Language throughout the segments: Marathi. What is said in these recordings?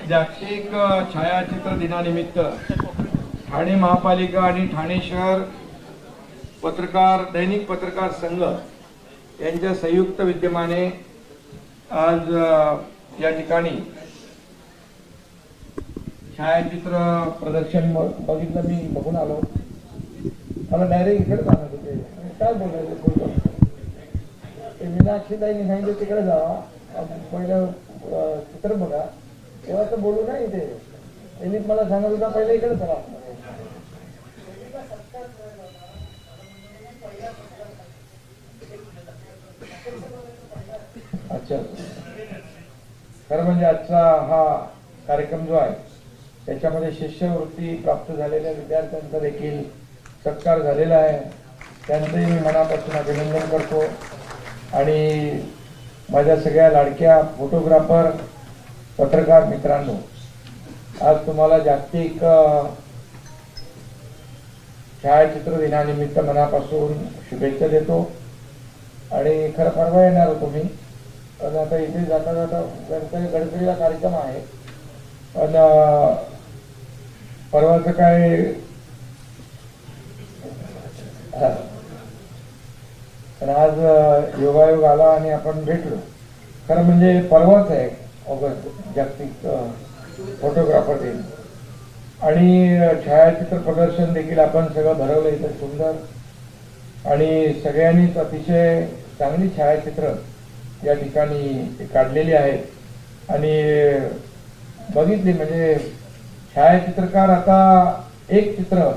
जागतिक छायाचित्र दिनानिमित्त ठाणे महापालिका आणि ठाणे शहर दैनिक पत्रकार संघ यांच्या संयुक्त विद्यमाने आज या ठिकाणी छायाचित्र प्रदर्शन बघितलं. मी बघून आलो. मला डायरेक्ट इकडे जाणार होते. काय बोलायचं ते मीनाक्षीताईंनी सांगितलं तिकडे जावा, पहिलं चित्र बघा, तेव्हा तर बोलू नाही. इथे त्यांनी मला सांगत होता पहिलं इकडे चला. अच्छा, खरं म्हणजे आजचा हा कार्यक्रम जो आहे त्याच्यामध्ये शिष्यवृत्ती प्राप्त झालेल्या विद्यार्थ्यांचा देखील सत्कार झालेला आहे. त्यांचंही मी मनापासून अभिनंदन करतो. आणि माझ्या सगळ्या लाडक्या फोटोग्राफर पत्रकार मित्रांनो, आज तुम्हाला जागतिक छायाचित्र दिनानिमित्त मनापासून शुभेच्छा देतो. आणि खरं परवा येणार होतो मी, पण आता इथे जाता जाता गडकरीला कार्यक्रम आहे. पण परवाचं काय पण आज योगायोग आला आणि आपण भेटलो. खरं म्हणजे परवाच आहे ऑगस्ट जागतिक फोटोग्राफर दिन. आणि छायाचित्र प्रदर्शन देखील आपण सगळं भरवलं इथं सुंदर. आणि सगळ्यांनीच अतिशय चांगली छायाचित्र या ठिकाणी काढलेली आहेत. आणि बघितली म्हणजे छायाचित्रकार आता एक चित्र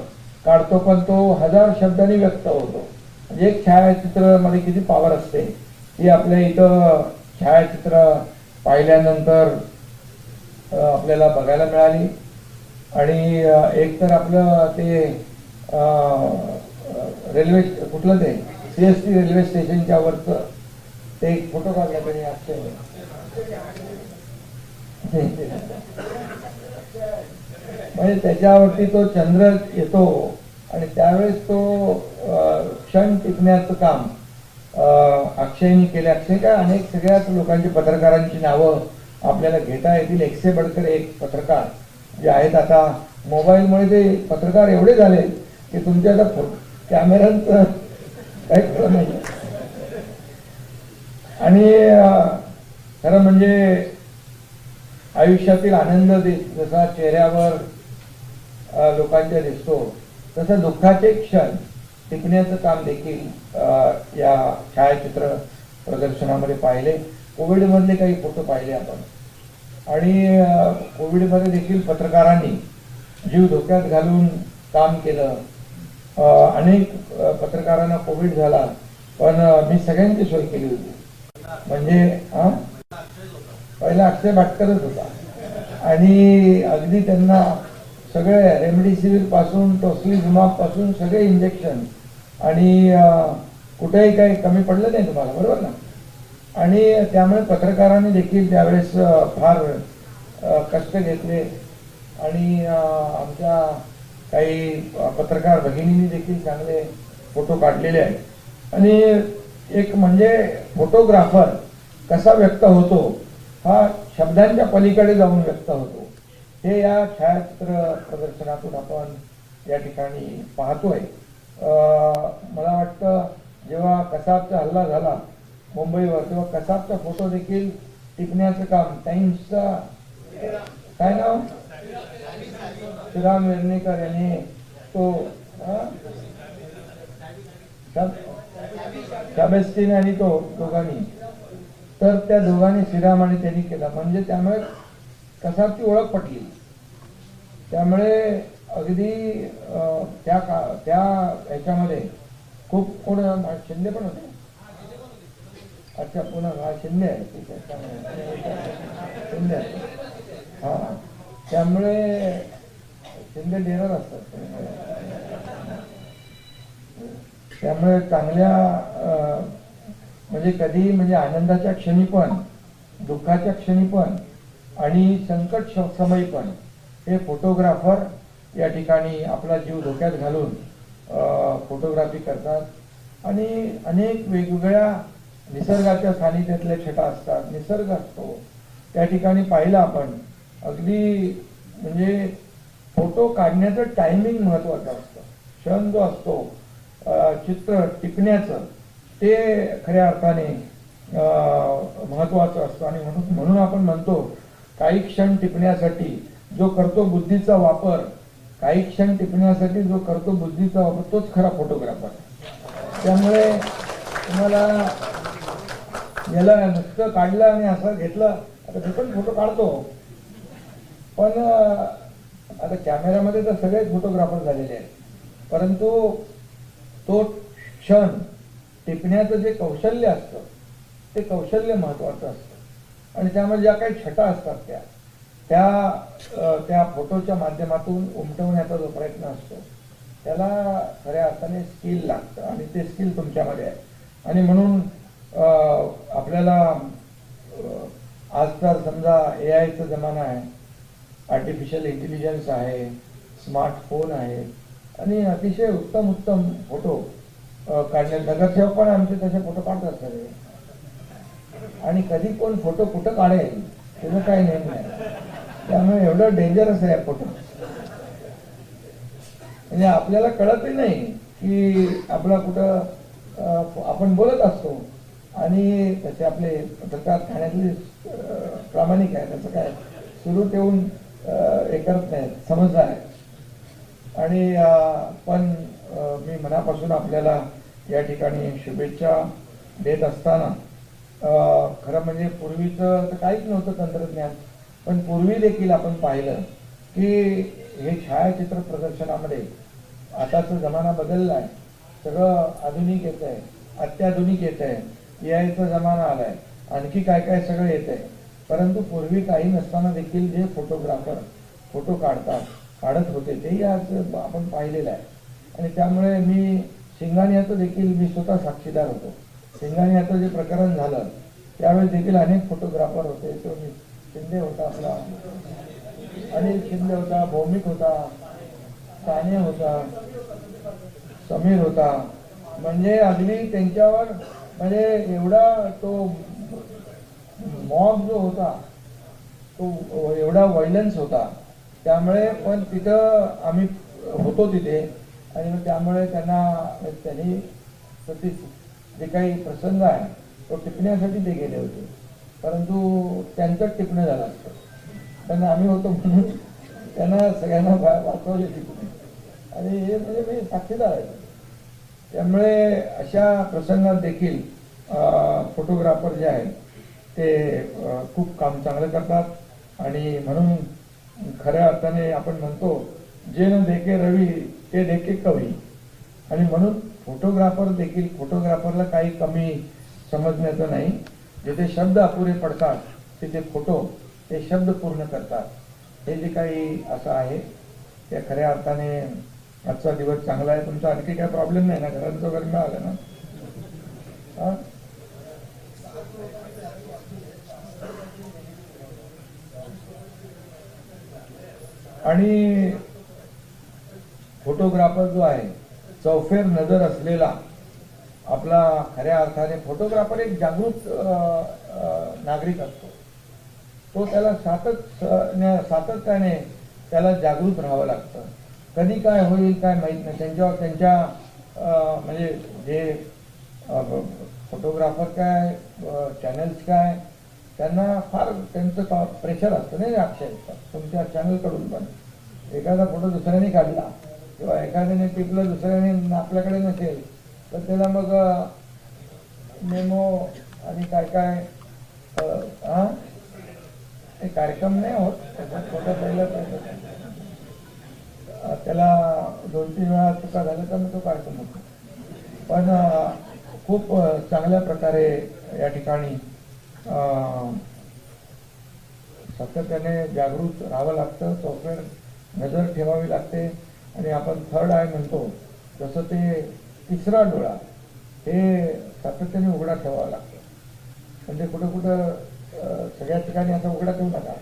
काढतो पण तो 1000 शब्दांनी व्यक्त होतो. म्हणजे एक छायाचित्र मध्ये किती पॉवर असते ही आपल्या इथं छायाचित्र पाहिल्यानंतर आपल्याला बघायला मिळाली. आणि एक तर आपलं ते रेल्वे कुठलं ते CST रेल्वे स्टेशनच्या वरचं ते एक फोटो काढला त्यांनी आजच्या. म्हणजे त्याच्यावरती तो चंद्र येतो आणि त्यावेळेस तो क्षण टिपण्याचं काम अक्षयनी केले. अक्षय काय अनेक सगळ्याच लोकांची पत्रकारांची नावं आपल्याला घेता येतील. 1 से बढ़कर 1 पत्रकार जे आहेत. आता मोबाईलमुळे ते पत्रकार एवढे झाले की तुमच्या आता कॅमेऱ्यांचं काही खरं नाही. आणि खरं म्हणजे आयुष्यातील आनंद जसा चेहऱ्यावर लोकांच्या दिसतो तसं दुःखाचे क्षण टिपण्याचं काम देखील या छायाचित्र प्रदर्शनामध्ये पाहिले. कोविडमधले काही फोटो पाहिले आपण. आणि कोविडमध्ये देखील पत्रकारांनी जीव धोक्यात घालून काम केलं. अनेक पत्रकारांना कोविड झाला पण मी सगळ्यांची सोय केली होती. म्हणजे पहिला अक्षय भाटकरच होता आणि अगदी त्यांना सगळे रेमडेसिवीर पासून टोस्लीजुमाब पासून सगळे इंजेक्शन आणि कुठेही काही कमी पडलं नाही तुम्हाला, बरोबर ना. आणि त्यामुळे पत्रकारांनी देखील त्यावेळेस फार कष्ट घेतले. आणि आमच्या काही पत्रकार भगिनींनी देखील चांगले फोटो काढलेले आहेत. आणि एक म्हणजे फोटोग्राफर कसा व्यक्त होतो हा शब्दांच्या पलीकडे जाऊन व्यक्त होतो हे या छायाचित्र प्रदर्शनातून आपण या ठिकाणी पाहतोय. मला वाटतं जेव्हा कसाबचा हल्ला झाला मुंबईवर तेव्हा कसाबचा फोटो देखील टिपण्याचं काम टाइम्सचा काय नाव श्रीराम वेर्णेकर यांनी तो शाबेस्टीन आणि तो दोघांनी, तर त्या दोघांनी श्रीराम आणि त्यांनी केला. म्हणजे त्यामुळे कसाबची ओळख पटली. त्यामुळे अगदी त्या ह्याच्यामध्ये खूप कोण शिंदे पण होते. अच्छा, पुन्हा शिंदे आहे. ठीक आहे, शिंदे आहे. हा, त्यामुळे शिंदे डेरर असतात. त्यामुळे चांगल्या म्हणजे कधी म्हणजे आनंदाच्या क्षणी पण दुःखाच्या क्षणी पण आणि संकट समयी पण हे फोटोग्राफर या ठिकाणी आपला जीव धोक्यात घालून फोटोग्राफी करतात. आणि अनेक वेगवेगळ्या निसर्गाच्या सानिध्यातल्या छटा असतात. निसर्ग असतो त्या ठिकाणी पाहिलं आपण अगदी म्हणजे फोटो काढण्याचं टायमिंग महत्वाचं असतं. क्षण जो असतो चित्र टिपण्याचं ते खऱ्या अर्थाने महत्वाचं असतं. आणि म्हणून आपण म्हणतो काही क्षण टिपण्यासाठी जो करतो बुद्धीचा वापर, काही क्षण टिपण्यासाठी जो करतो बुद्धीचा वापर तोच खरा फोटोग्राफर. त्यामुळे तुम्हाला याला नुसतं काढलं आणि असं घेतलं, आता मी पण फोटो काढतो, पण आता कॅमेऱ्यामध्ये तर सगळेच फोटोग्राफर झालेले आहेत, परंतु तो क्षण टिपण्याचं जे कौशल्य असतं ते कौशल्य महत्वाचं असतं. आणि त्यामध्ये ज्या काही छटा असतात त्या फोटोच्या माध्यमातून उमटवण्याचा जो प्रयत्न असतो त्याला खऱ्या अर्थाने स्किल लागतं आणि ते स्किल तुमच्यामध्ये आहे. आणि म्हणून आपल्याला आज तर समजा AIचा जमाना आहे, आर्टिफिशियल इंटेलिजन्स आहे, स्मार्टफोन आहे आणि अतिशय उत्तम उत्तम फोटो काढण्यात नगरसेवक पण आमचे तसे फोटो काढतात सगळे. आणि कधी कोण फोटो कुठं काढेल त्याचं काही नेम नाही. त्यामुळे एवढं डेंजरस आहे फोटो, म्हणजे आपल्याला कळतही नाही की आपला कुठं आपण बोलत असतो आणि तसे आपले पत्रकार ठाण्यातले प्रामाणिक आहे, त्याचं काय सुरू ठेवून हे करत नाही, समजदार आहे. आणि पण मी मनापासून आपल्याला या ठिकाणी शुभेच्छा देत असताना खरं म्हणजे पूर्वीचं तर काहीच नव्हतं तंत्रज्ञान, पण पूर्वी देखील आपण पाहिलं की हे छायाचित्र प्रदर्शनामध्ये आताचा जमाना बदलला आहे, सगळं आधुनिक येत आहे, अत्याधुनिक येत आहे, AIचा जमाना आलाय, आणखी काय काय सगळं येत आहे. परंतु पूर्वी काही नसताना देखील जे फोटोग्राफर फोटो काढत होते तेही आज आपण पाहिलेलं आहे. आणि त्यामुळे मी शिंगाण्याचं देखील मी स्वतः साक्षीदार होतो. शिंगाण्याचं जे प्रकरण झालं त्यावेळेस देखील अनेक फोटोग्राफर होते. तो शिंदे होता, आपला अनिल शिंदे होता, भौमिक होता, साने होता, समीर होता. म्हणजे अगदी त्यांच्यावर म्हणजे एवढा तो मॉब जो होता तो एवढा व्हायलन्स होता. त्यामुळे पण तिथं आम्ही होतो तिथे आणि मग त्यामुळे त्यांनी जे काही प्रसंग आहे तो टिपण्यासाठी ते गेले होते, परंतु त्यांचंच टिपणं झालं असतं. त्यांना आम्ही होतो म्हणून त्यांना सगळ्यांना वाचवले टिपणे. आणि हे म्हणजे मी साक्षीदार आहे. त्यामुळे अशा प्रसंगात देखील फोटोग्राफर जे आहेत ते खूप काम चांगलं करतात. आणि म्हणून खऱ्या अर्थाने आपण म्हणतो जे न देखे रवी ते देखे कवी. आणि म्हणून फोटोग्राफर देखील फोटोग्राफरला काही कमी समजण्याचं नाही. जिथे शब्द अपुरे पडतात तिथे फोटो ते शब्द पूर्ण करतात. हे जे काही असं आहे त्या खऱ्या अर्थाने आजचा दिवस चांगला आहे. तुमचा आणखी काही प्रॉब्लेम नाही ना, घरांचं वगैरे मिळालं ना? आणि फोटोग्राफर जो आहे चौफेर नजर असलेला आपला खऱ्या अर्थाने फोटोग्राफर एक जागृत नागरिक असतो. तो त्याला सातत्याने त्याला जागृत राहावं लागतं. कधी काय होईल काय माहीत नाही. त्यांच्या म्हणजे जे फोटोग्राफर काय चॅनल्स काय त्यांना फार त्यांचं प्रेशर असतं नाही अक्षय तुमच्या चॅनलकडून. पण एखादा फोटो दुसऱ्याने काढला किंवा एखाद्याने टिपलं दुसऱ्याने आपल्याकडे नसेल तर त्याला मग मेमो आणि काय काय ते कार्यक्रम नाही होत. फोटो पहिलं त्याला 2-3 वेळा चुका झाल्या तर मग तो कार्यक्रम होतो. पण खूप चांगल्या प्रकारे या ठिकाणी सातत्याने जागृत राहावं लागतं, चौफेर नजर ठेवावी लागते. आणि आपण थर्ड आय म्हणतो जसं ते तिसरा डोळा हे सातत्याने उघडा ठेवावा लागतो. म्हणजे कुठं कुठं सगळ्या ठिकाणी असं उघडा ठेवू नका.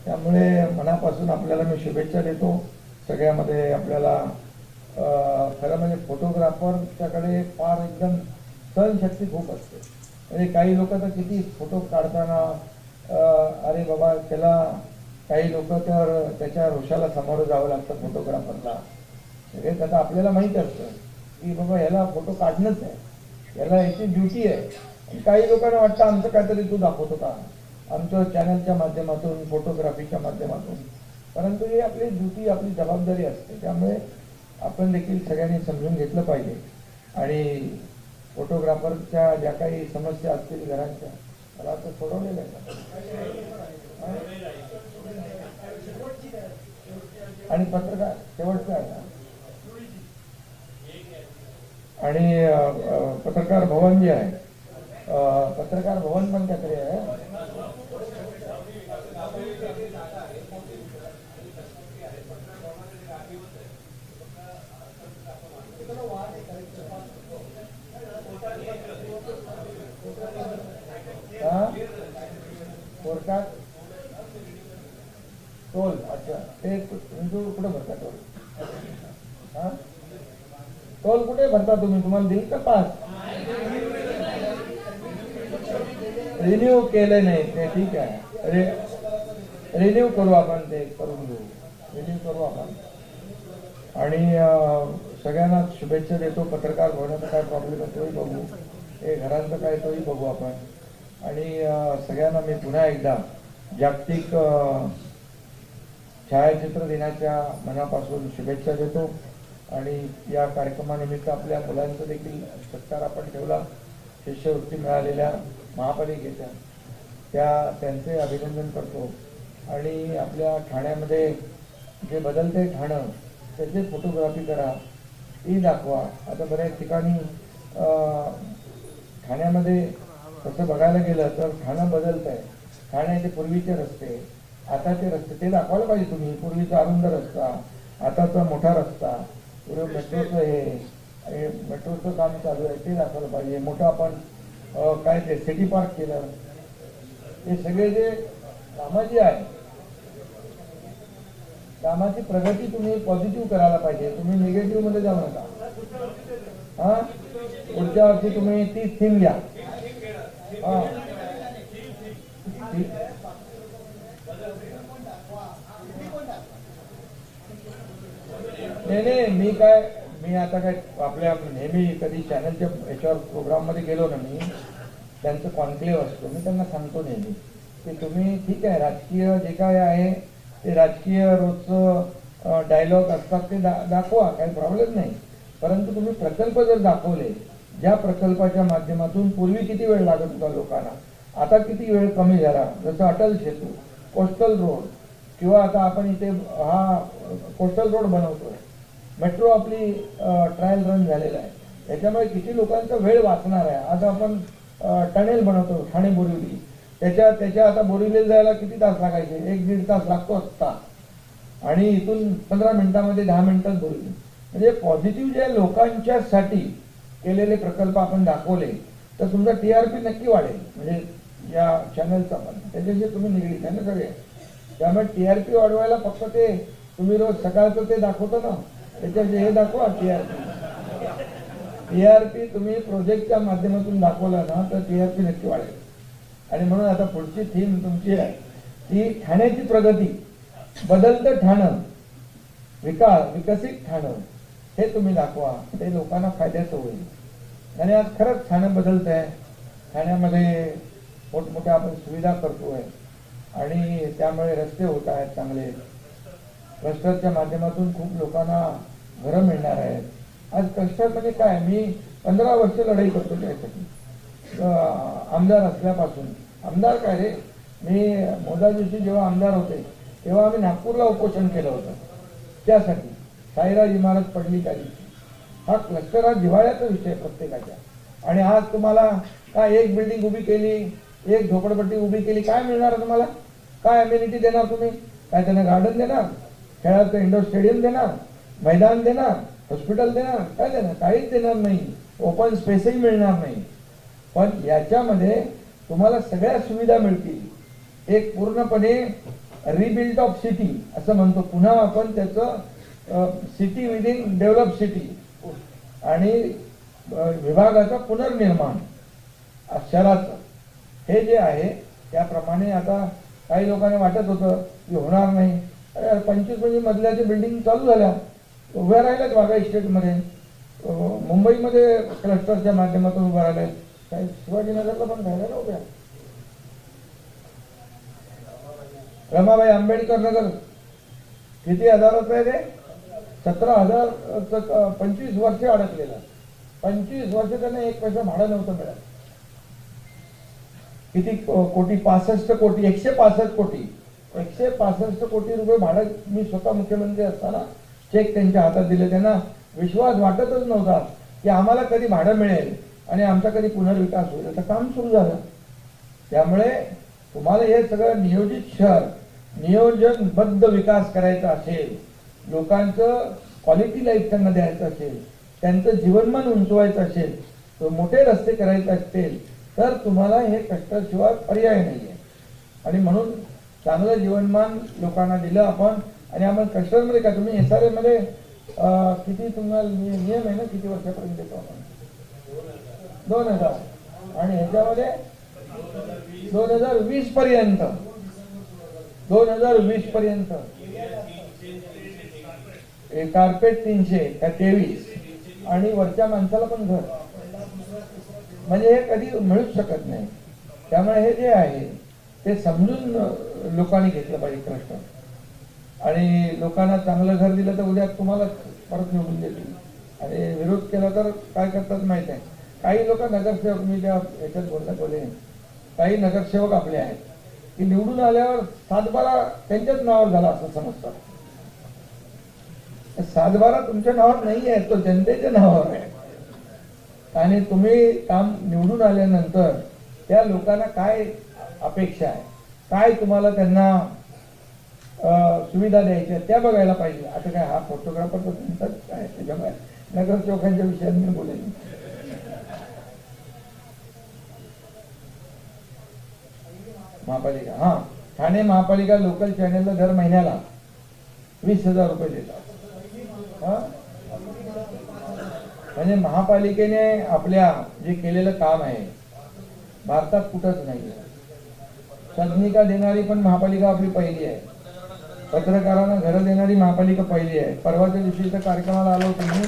त्यामुळे मनापासून आपल्याला मी शुभेच्छा देतो. सगळ्यामध्ये आपल्याला खरं म्हणजे फोटोग्राफरच्याकडे फार एकदम सहनशक्ती खूप असते. म्हणजे काही लोक तर किती फोटो काढताना अरे बाबा त्याला काही लोक तर त्याच्या रोषाला सामोरं जावं लागतं फोटोग्राफरला. सगळे आता आपल्याला माहीत असतं की बाबा याला फोटो काढणंच आहे, याला याची ड्युटी आहे. आणि काही लोकांना वाटतं आमचं काहीतरी तू दाखवतो का, आमचं चॅनलच्या माध्यमातून, फोटोग्राफीच्या माध्यमातून. परंतु ही आपली ड्युटी, आपली जबाबदारी असते. त्यामुळे आपण देखील सगळ्यांनी समजून घेतलं पाहिजे. आणि फोटोग्राफरच्या ज्या काही समस्या असतील घरांच्या, मला आता सोडवलेलं आहे. आणि पत्रकार शेवटचं आहे आणि पत्रकार भवन जे आहे, पत्रकार भवन पण काहीतरी आहे. कोर्टात टोल, अच्छा ते कुठे भरता टोल? हा, टोल कुठे भरता तुम्ही? तुम्हाला दिल का पास? रिन्यू केले नाही ते, ठीक आहे. रिन्यू करू आपण, ते करून घेऊ, रिन्यू करू आपण. आणि सगळ्यांना शुभेच्छा देतो. पत्रकार भवनाचा काय प्रॉब्लेम आहे तोही बघू, हे घरांचं काय तोही बघू आपण. आणि सगळ्यांना मी पुन्हा एकदा जागतिक छायाचित्र दिनाच्या मनापासून शुभेच्छा देतो. आणि या कार्यक्रमानिमित्त आपल्या मुलांचा देखील सत्कार आपण ठेवला. शिष्यवृत्ती मिळालेल्या महापालिकेच्या त्यांचे अभिनंदन करतो. आणि आपल्या ठाण्यामध्ये जे बदलते ठाणं, त्याचे फोटोग्राफी करा, ती दाखवा. आता बऱ्याच ठिकाणी ठाण्यामध्ये तसं बघायला गेलं तर ठाणं बदलत आहे. ठाण्याचे पूर्वीचे रस्ते, आताचे रस्ते ते दाखवायला पाहिजे तुम्ही. पूर्वीचा अरुंद रस्ता, आताचा मोठा रस्ता, पूर्वी मेट्रोचं हे मेट्रोचं काम चालू आहे ते दाखवायला पाहिजे. मोठं आपण काय ते सिटी पार्क केलं, हे सगळे जे कामं जी आहे, कामाची प्रगती तुम्ही पॉझिटिव्ह करायला पाहिजे. तुम्ही निगेटिव्ह मध्ये जाऊ नका. हा, पुढच्या वर्षी तुम्ही तीच थीम घ्या. हा, नाही, मी आता काय आपल्या नेहमी कधी चॅनलच्या याच्यावर प्रोग्राममध्ये गेलो ना, मी त्यांचं कॉन्क्लेव्ह असतो, मी त्यांना सांगतो नेहमी की तुम्ही ठीक आहे, राजकीय जे काय आहे ते राजकीय रोजचं डायलॉग असतात ते दाखवा, काही प्रॉब्लेम नाही. परंतु तुम्ही प्रकल्प जर दाखवले, ज्या प्रकल्पाच्या माध्यमातून पूर्वी किती वेळ लागत होता लोकांना, आता किती वेळ कमी झाला, जसं अटल सेतू, कोस्टल रोड, किंवा आता आपण इथे हा कोस्टल रोड बनवतोय, मेट्रो आपली ट्रायल रन झालेला आहे, याच्यामुळे किती लोकांचा वेळ वाचणार आहे. आता आपण टनेल बनवतो ठाणे बोरिवली, त्याच्या आता बोरिवलीला जायला किती तास लागायचे, 1-1.5 तास लागतो असता, आणि इथून 15 मिनिटांमध्ये 10 मिनिटात बोरिवली. म्हणजे पॉझिटिव्ह जे लोकांच्यासाठी केलेले प्रकल्प आपण दाखवले तर तुमचा TRP नक्की वाढेल. म्हणजे या चॅनलचा पण त्याच्याशी तुम्ही निगडीत आहे ना सगळे. त्यामुळे TRP वाढवायला फक्त ते तुम्ही रोज सकाळचं ते दाखवतो ना, त्याच्याचे हे दाखवा TRP तुम्ही प्रोजेक्टच्या माध्यमातून दाखवला ना तर TRP नक्की वाढेल. आणि म्हणून आता पुढची थीम तुमची आहे ती ठाण्याची प्रगती, बदलतं ठाणं, विकसित ठाणं, हे तुम्ही दाखवा, ते लोकांना फायद्याचं होईल. आणि आज खरंच ठाणं बदलत आहे. ठाण्यामध्ये मोठमोठ्या आपण सुविधा करतोय आणि त्यामुळे रस्ते होत आहेत चांगले. क्लस्टरच्या माध्यमातून खूप लोकांना घरं मिळणार आहेत. आज क्लस्टर म्हणजे काय, मी 15 वर्ष लढाई करतो त्यासाठी, आमदार असल्यापासून. आमदार काय रे, मी मोदाजीशी जेव्हा आमदार होते तेव्हा आम्ही नागपूरला उपोषण केलं होतं त्यासाठी. साईराज इमारत पडली त्या दिवशी. हा क्लस्टर हा जिव्हाळ्याचा विषय प्रत्येकाच्या. आणि आज तुम्हाला काय एक बिल्डिंग उभी केली, एक झोपडपट्टी उभी केली, काय मिळणार तुम्हाला? काय अम्युनिटी देणार तुम्ही? काय त्यांना गार्डन देणार, खेळाचं इंडोर स्टेडियम देणार, मैदान देणार, हॉस्पिटल देणार, काय देणार? काहीच देणार नाही. ओपन स्पेसही मिळणार नाही. पण याच्यामध्ये तुम्हाला सगळ्या सुविधा मिळतील. एक पूर्णपणे रिबिल्ड ऑफ सिटी असं म्हणतो, पुन्हा आपण त्याचं सिटी विदिन डेव्हलप सिटी आणि विभागाचं पुनर्निर्माण, शहराचं हे जे आहे त्याप्रमाणे आता काही लोकांना वाटत होतं की होणार नाही. अरे 25 मजल्याची बिल्डिंग चालू झाल्या, उभ्या राहिल्यात वाघा इस्टेटमध्ये, मुंबईमध्ये क्लस्टरच्या माध्यमातून उभ्या राहिल्या, काही शिवाजीनगरला पण राहिल्या उभ्या. रमाबाई आंबेडकर नगर किती हजाराचं आहे ते? 17,000. 25 वर्ष अडकलेलं. 25 वर्ष त्यांना 1 पैसा भाडं नव्हतं मिळालं. किती कोटी? 65 कोटी. 165 कोटी. 165 कोटी रुपये भाडं मी स्वतः मुख्यमंत्री असताना चेक त्यांच्या हातात दिले. त्यांना विश्वास वाटतच नव्हता की आम्हाला कधी भाडं मिळेल आणि आमचा कधी पुनर्विकास होईल. आता काम सुरू झालं. त्यामुळे तुम्हाला हे सगळं नियोजित शहर, नियोजनबद्ध विकास करायचा असेल, लोकांचं क्वालिटी लाईफ त्यांना द्यायचं असेल, त्यांचं जीवनमान उंचवायचं असेल, तर मोठे रस्ते करायचे असतील, तर तुम्हाला हे कष्टाशिवाय पर्याय नाही आहे. आणि म्हणून चांगलं जीवनमान लोकांना दिलं आपण. आणि आपण कष्टामध्ये का तुम्ही SRA मध्ये किती तुम्हाला नियम आहे ना, किती वर्षापर्यंत देतो आपण? 2000. आणि ह्याच्यामध्ये 2020 पर्यंत, 2020 पर्यंत कार्पेट 300 का 23 आणि वरच्या माणसाला पण घर, म्हणजे हे कधी मिळूच शकत नाही. त्यामुळे हे जे आहे ते समजून लोकांनी घेतलं पाहिजे कष्ट. आणि लोकांना चांगलं घर दिलं तर उद्या तुम्हाला परत निवडून देतील. आणि विरोध केला तर काय करतात माहित आहे. काही लोक नगरसेवक, मी त्या याच्यात बोले, काही नगरसेवक आपले आहेत की निवडून आल्यावर 7-12 त्यांच्याच नावावर झाला असं समजतात. 7-12 तुमच्या नावावर नाही आहे, तो जनतेच्या नावावर आहे. आणि तुम्ही काम निवडून आल्यानंतर त्या लोकांना काय अपेक्षा आहे, काय तुम्हाला त्यांना सुविधा द्यायच्या त्या बघायला पाहिजे. आता काय हा फोटोग्राफर तर तुमचाच काय, त्याच्यामुळे नगरसेवकांच्या विषयात मी बोलेन. महापालिका, हा, ठाणे महापालिका लोकल चॅनेलला दर महिन्याला 20,000 रुपये देतात. म्हणजे महापालिकेने आपल्या जे केलेलं काम आहे भारतात कुठंच नाही. सदनिका देणारी पण महापालिका आपली पहिली आहे. पत्रकारांना घरं देणारी महापालिका पहिली आहे. परवाच्या दिवशी इथं कार्यक्रमाला आलो होतो मी.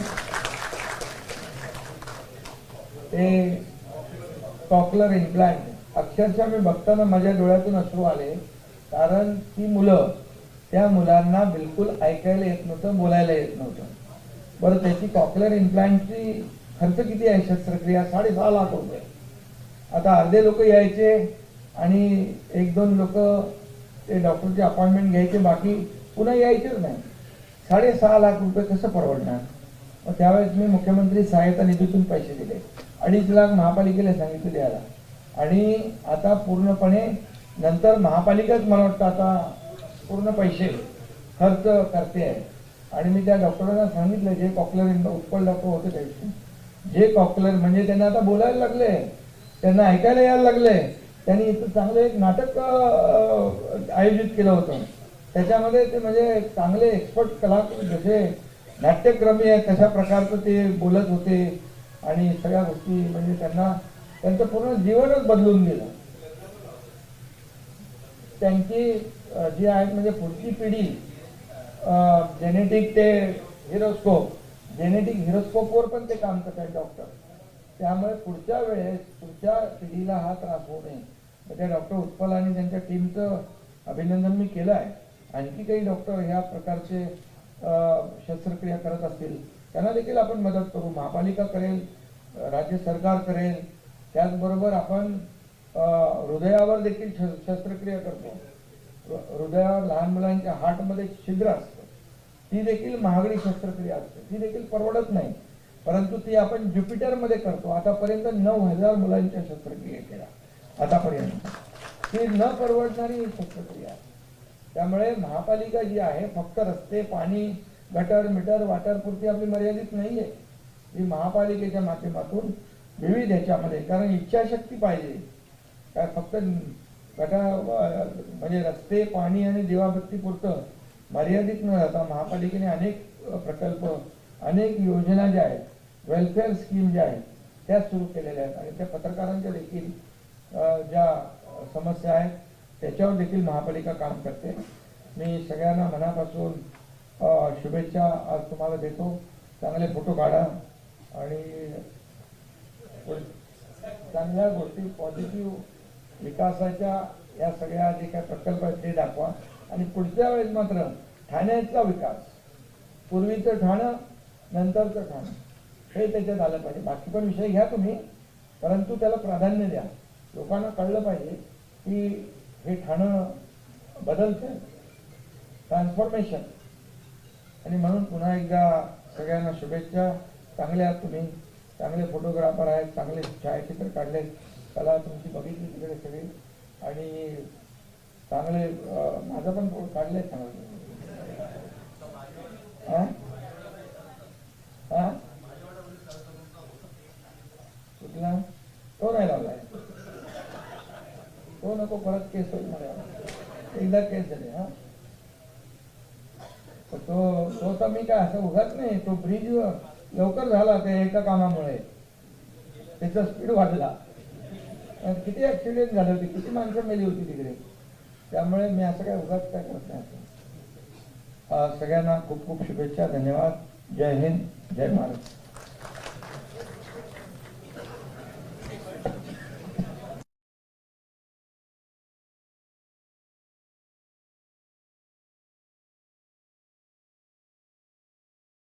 ते कॉकलर इम्प्लांट अक्षरशः मी बघताना माझ्या डोळ्यातून अश्रू आले. कारण ती मुलं, त्या मुलांना बिलकुल ऐकायला येत नव्हतं, बोलायला येत नव्हतं. बरं, त्याची कॉकलर इम्प्लांटची खर्च किती आहे शस्त्रक्रिया? 6.5 लाख रुपये. आता अर्धे लोक यायचे आणि 1-2 लोक ते डॉक्टरची अपॉइंटमेंट घ्यायचे, बाकी पुन्हा यायचेच नाही. 6.5 लाख रुपये कसं परवडणार? मग त्यावेळेस मी मुख्यमंत्री सहायता निधीतून पैसे दिले. 2.5 लाख महापालिकेला सांगितले द्यायला. आणि आता पूर्णपणे नंतर महापालिकाच मला वाटतं आता पूर्ण पैसे खर्च करते आहे. आणि मी त्या डॉक्टरांना सांगितलं, जे कॉकलर उत्पल डॉक्टर होते त्याचे, जे कॉकलर म्हणजे त्यांना आता बोलायला लागले, त्यांना ऐकायला यायला लागले. त्यांनी इथं चांगलं एक नाटक आयोजित केलं होतं. त्याच्यामध्ये ते म्हणजे चांगले एक्सपर्ट कलाकार जसे नाट्यक्रमी आहेत तशा प्रकारचं ते बोलत होते. आणि सगळ्या गोष्टी म्हणजे त्यांना त्यांचं पूर्ण जीवनच बदलून गेलं. त्यांची जी आहेत म्हणजे पुढची पिढी जेनेटिक ते हिरोस्कोप, जेनेटिक हिरोस्कोपवर पण ते काम करतात डॉक्टर. त्यामुळे पुढच्या वेळेस पुढच्या पिढीला हा त्रास होऊ नये. त्या डॉक्टर उत्पल आणि त्यांच्या टीमचं अभिनंदन मी केलं आहे. आणखी काही डॉक्टर ह्या प्रकारचे शस्त्रक्रिया करत असतील त्यांना देखील आपण मदत करू. महापालिका करेल, राज्य सरकार करेल. त्याचबरोबर आपण हृदयावर देखील शस्त्रक्रिया करतो. हृदयावर लहान मुलांच्या हार्टमध्ये छिद्र असतं, ती देखील महागडी शस्त्रक्रिया असते, ती देखील परवडत नाही. परंतु ती आपण ज्युपिटरमध्ये करतो. आतापर्यंत 9,000 मुलांच्या शस्त्रक्रिया केल्या आतापर्यंत. ती न परवडणारी शस्त्रक्रिया. त्यामुळे महापालिका जी आहे फक्त रस्ते, पाणी, गटर, मीटर, वाटरपुरती आपली मर्यादित नाही आहे. ही महापालिकेच्या माध्यमातून विविध ह्याच्यामध्ये, कारण इच्छाशक्ती पाहिजे. काय फक्त म्हणजे रस्ते, पाणी आणि दिवाबत्ती पुरतं मर्यादित न राहता महापालिकेने अनेक प्रकल्प, अनेक योजना ज्या आहेत, वेलफेअर स्कीम ज्या आहेत त्या सुरू केलेल्या आहेत आणि त्या पत्रकारांच्या देखील ज्या समस्या आहेत त्याच्यावर देखील महापालिका काम करते. मी सगळ्यांना मनापासून शुभेच्छा आज तुम्हाला देतो. चांगले फोटो काढा आणि चांगल्या गोष्टी पॉझिटिव्ह विकासाच्या या सगळ्या जे काही प्रकल्प आहेत ते दाखवा आणि पुढच्या वेळेस मात्र ठाण्याचा विकास, पूर्वीचं ठाणं नंतरचं ठाणं हे त्याच्यात आलं पाहिजे. बाकी पण विषय घ्या तुम्ही, परंतु त्याला प्राधान्य द्या. लोकांना कळलं पाहिजे की हे ठाणं बदलतंय, ट्रान्सफॉर्मेशन. आणि म्हणून पुन्हा एकदा सगळ्यांना शुभेच्छा. चांगले आहात तुम्ही, चांगले फोटोग्राफर आहेत, चांगले छायाचित्र काढले, कला तुमची बघितली तिकडे सगळी आणि चांगले माझं पण फोटो काढले चांगले. कुठला तो नाही लावलाय, तो नको, परत केस होईल मला. एकदा केस झाले. तो तर मी काय असं उगाच नाही, तो ब्रिज लवकर झाला त्या एका कामामुळे, त्याचा स्पीड वाढला. किती ऍक्सिडेंट झाले होते, किती माणसं मेली होती तिकडे. त्यामुळे मी असं काय उगाच काय करत नाही. सगळ्यांना खूप खूप शुभेच्छा. धन्यवाद. जय हिंद, जय महाराष्ट्र.